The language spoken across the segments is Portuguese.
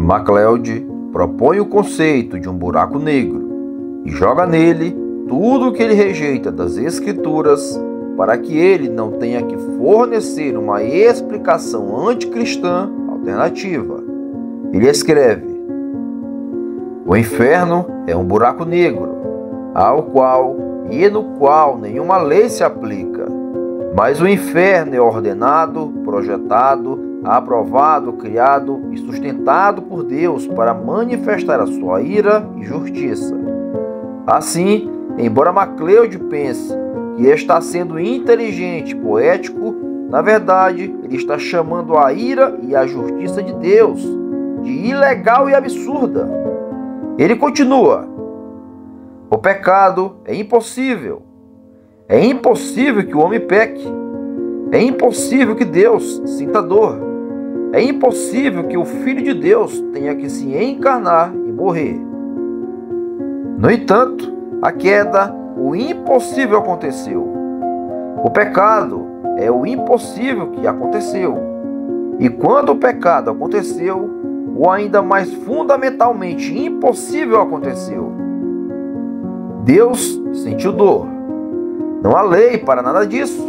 MacLeod propõe o conceito de um buraco negro e joga nele tudo o que ele rejeita das Escrituras para que ele não tenha que fornecer uma explicação anticristã alternativa. Ele escreve: o inferno é um buraco negro, ao qual e no qual nenhuma lei se aplica. Mas o inferno é ordenado, projetado, aprovado, criado e sustentado por Deus para manifestar a sua ira e justiça. Assim, embora MacLeod pense que está sendo inteligente e poético, na verdade, ele está chamando a ira e a justiça de Deus de ilegal e absurda. Ele continua: o pecado é impossível. É impossível que o homem peque. É impossível que Deus sinta dor. É impossível que o Filho de Deus tenha que se encarnar e morrer. No entanto, a queda, o impossível aconteceu. O pecado é o impossível que aconteceu. E quando o pecado aconteceu, o ainda mais fundamentalmente impossível aconteceu. Deus sentiu dor. Não há lei para nada disso.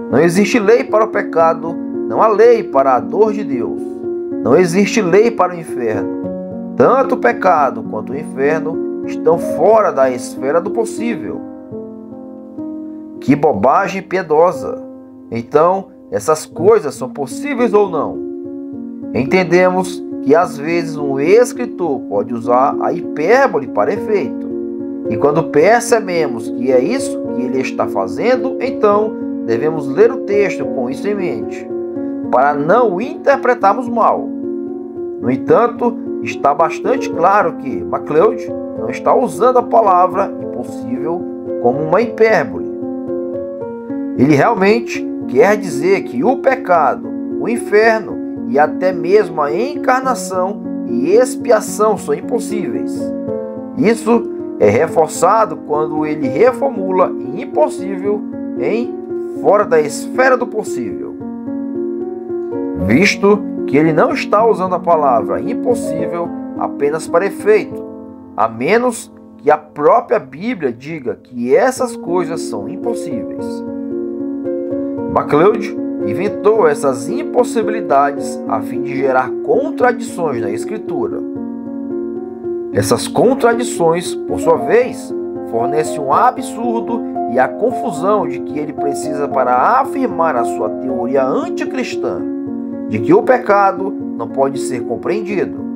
Não existe lei para o pecado. Não há lei para a dor de Deus. Não existe lei para o inferno. Tanto o pecado quanto o inferno estão fora da esfera do possível. Que bobagem piedosa! Então, essas coisas são possíveis ou não? Entendemos que às vezes um escritor pode usar a hipérbole para efeito. E quando percebemos que é isso que ele está fazendo, então devemos ler o texto com isso em mente, para não o interpretarmos mal. No entanto, está bastante claro que MacLeod não está usando a palavra impossível como uma hipérbole. Ele realmente quer dizer que o pecado, o inferno e até mesmo a encarnação e expiação são impossíveis. Isso é reforçado quando ele reformula impossível em fora da esfera do possível. Visto que ele não está usando a palavra impossível apenas para efeito, a menos que a própria Bíblia diga que essas coisas são impossíveis. MacLeod inventou essas impossibilidades a fim de gerar contradições na Escritura. Essas contradições, por sua vez, fornecem um absurdo e a confusão de que ele precisa para afirmar a sua teoria anticristã, de que o pecado não pode ser compreendido.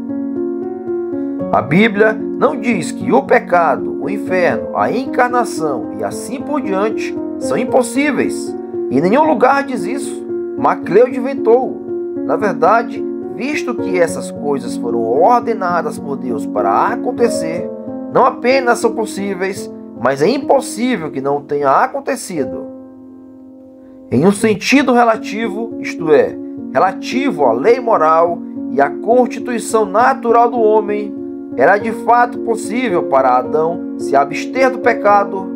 A Bíblia não diz que o pecado, o inferno, a encarnação e assim por diante são impossíveis. Em nenhum lugar diz isso. MacLeod inventou. Na verdade, visto que essas coisas foram ordenadas por Deus para acontecer, não apenas são possíveis, mas é impossível que não tenha acontecido. Em um sentido relativo, isto é, relativo à lei moral e à constituição natural do homem, era de fato possível para Adão se abster do pecado.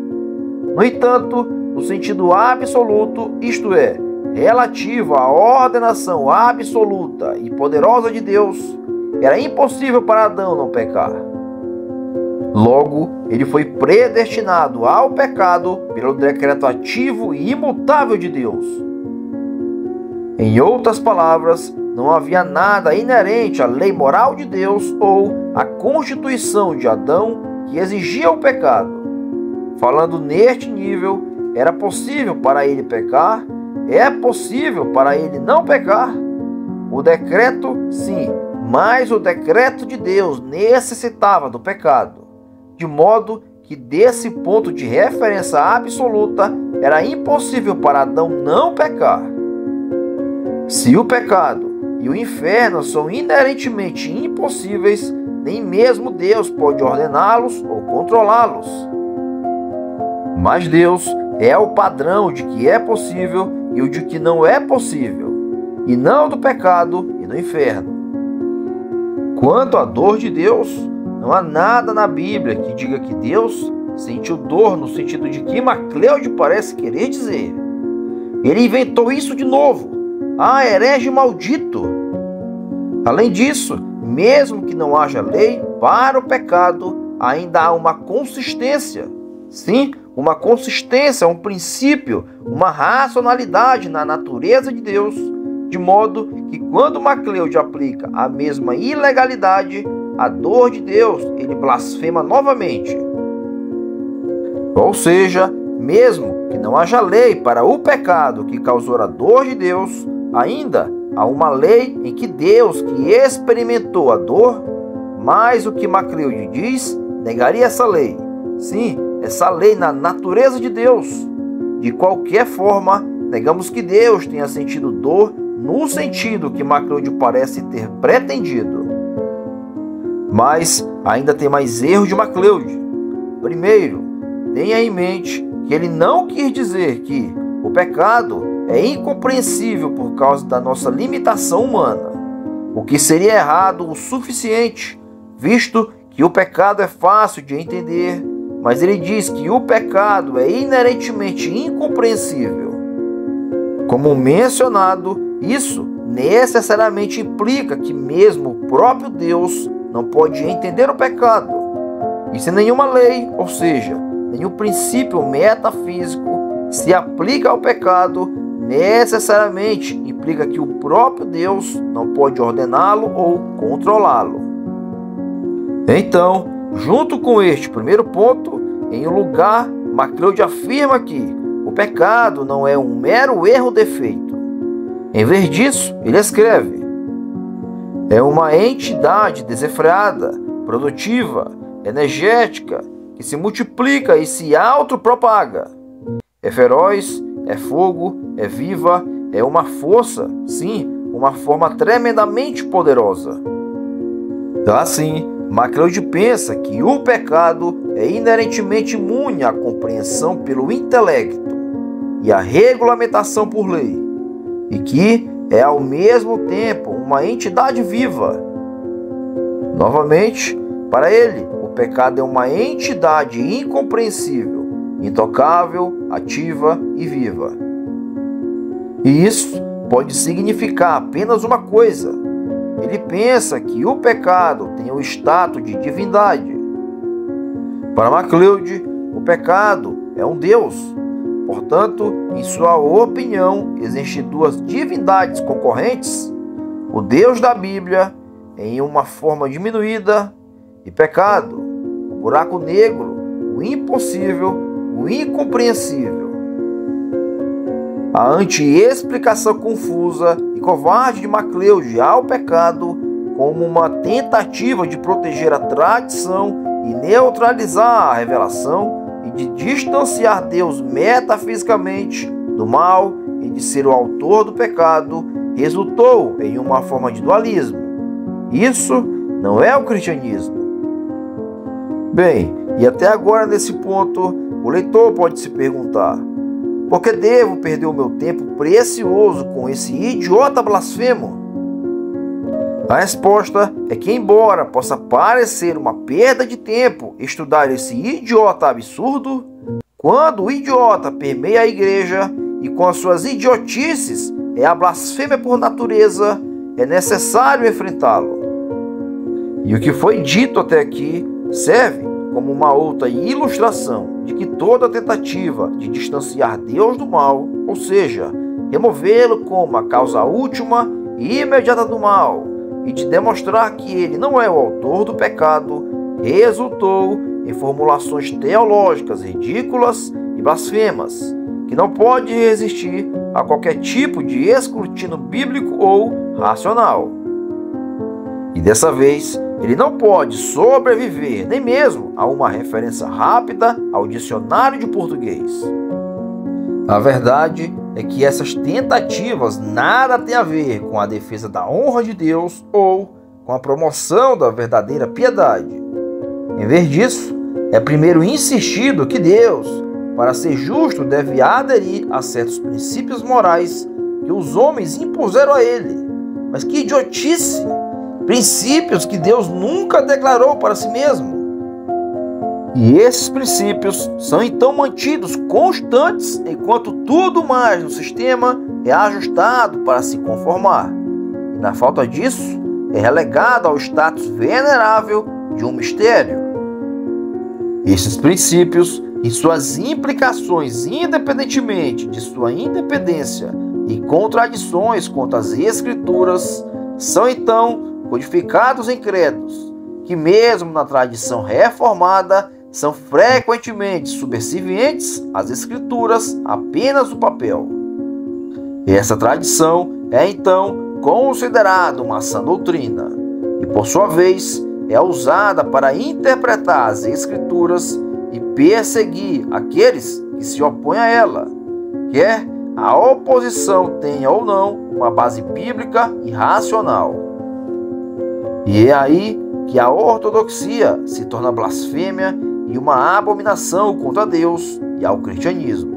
No entanto, no sentido absoluto, isto é, relativo à ordenação absoluta e poderosa de Deus, era impossível para Adão não pecar. Logo, ele foi predestinado ao pecado pelo decreto ativo e imutável de Deus. Em outras palavras, não havia nada inerente à lei moral de Deus ou à constituição de Adão que exigia o pecado. Falando neste nível, era possível para ele pecar? É possível para ele não pecar? O decreto, sim, mas o decreto de Deus necessitava do pecado, de modo que desse ponto de referência absoluta era impossível para Adão não pecar. Se o pecado e o inferno são inerentemente impossíveis, nem mesmo Deus pode ordená-los ou controlá-los. Mas Deus é o padrão de que é possível e o de que não é possível, e não do pecado e do inferno. Quanto à dor de Deus, não há nada na Bíblia que diga que Deus sentiu dor no sentido de que MacLeod parece querer dizer. Ele inventou isso de novo. Ah, herege maldito! Além disso, mesmo que não haja lei para o pecado, ainda há uma consistência. Sim, uma consistência, um princípio, uma racionalidade na natureza de Deus, de modo que quando Macleod aplica a mesma ilegalidade à dor de Deus, ele blasfema novamente. Ou seja, mesmo que não haja lei para o pecado que causou a dor de Deus, ainda há uma lei em que Deus, que experimentou a dor, mas o que Macleod diz, negaria essa lei. Sim, essa lei na natureza de Deus. De qualquer forma, negamos que Deus tenha sentido dor no sentido que Macleod parece ter pretendido. Mas ainda tem mais erros de Macleod. Primeiro, tenha em mente que ele não quis dizer que o pecado é incompreensível por causa da nossa limitação humana, o que seria errado o suficiente, visto que o pecado é fácil de entender, mas ele diz que o pecado é inerentemente incompreensível. Como mencionado, isso necessariamente implica que mesmo o próprio Deus não pode entender o pecado. E se nenhuma lei, ou seja, nenhum princípio metafísico se aplica ao pecado, necessariamente implica que o próprio Deus não pode ordená-lo ou controlá-lo. Então, junto com este primeiro ponto, em um lugar, Macleod afirma que o pecado não é um mero erro-defeito. Em vez disso, ele escreve: é uma entidade desenfreada, produtiva, energética, que se multiplica e se autopropaga. É feroz, é fogo, é viva, é uma força, sim, uma forma tremendamente poderosa. Assim, Macleod pensa que o pecado é inerentemente imune à compreensão pelo intelecto e à regulamentação por lei, e que é ao mesmo tempo uma entidade viva. Novamente, para ele, o pecado é uma entidade incompreensível, intocável, ativa e viva. E isso pode significar apenas uma coisa: ele pensa que o pecado tem o status de divindade. Para Macleod, o pecado é um Deus. Portanto, em sua opinião, existem duas divindades concorrentes: o Deus da Bíblia, em uma forma diminuída, e pecado, o buraco negro, o impossível, o incompreensível. A anti-explicação confusa e covarde de Macleod ao pecado, como uma tentativa de proteger a tradição e neutralizar a revelação, e de distanciar Deus metafisicamente do mal e de ser o autor do pecado, resultou em uma forma de dualismo. Isso não é o cristianismo. Bem, e até agora nesse ponto, o leitor pode se perguntar: por que devo perder o meu tempo precioso com esse idiota blasfemo? A resposta é que, embora possa parecer uma perda de tempo estudar esse idiota absurdo, quando o idiota permeia a igreja e com as suas idiotices é a blasfêmia por natureza, é necessário enfrentá-lo. E o que foi dito até aqui serve como uma outra ilustração de que toda tentativa de distanciar Deus do mal, ou seja, removê-lo como a causa última e imediata do mal, e de demonstrar que ele não é o autor do pecado, resultou em formulações teológicas ridículas e blasfemas, que não pode resistir a qualquer tipo de escrutínio bíblico ou racional. E dessa vez, ele não pode sobreviver nem mesmo a uma referência rápida ao dicionário de português. A verdade é que essas tentativas nada têm a ver com a defesa da honra de Deus ou com a promoção da verdadeira piedade. Em vez disso, é primeiro insistido que Deus, para ser justo, deve aderir a certos princípios morais que os homens impuseram a ele. Mas que idiotice! Princípios que Deus nunca declarou para si mesmo. E esses princípios são então mantidos constantes enquanto tudo mais no sistema é ajustado para se conformar. E na falta disso, é relegado ao status venerável de um mistério. Esses princípios e suas implicações, independentemente de sua independência e contradições quanto às Escrituras, são então codificados em credos, que mesmo na tradição reformada, são frequentemente subservientes às Escrituras apenas no papel. Essa tradição é então considerada uma sã doutrina e, por sua vez, é usada para interpretar as Escrituras e perseguir aqueles que se opõem a ela, quer a oposição tenha ou não uma base bíblica e racional. E é aí que a ortodoxia se torna blasfêmia e uma abominação contra Deus e ao cristianismo.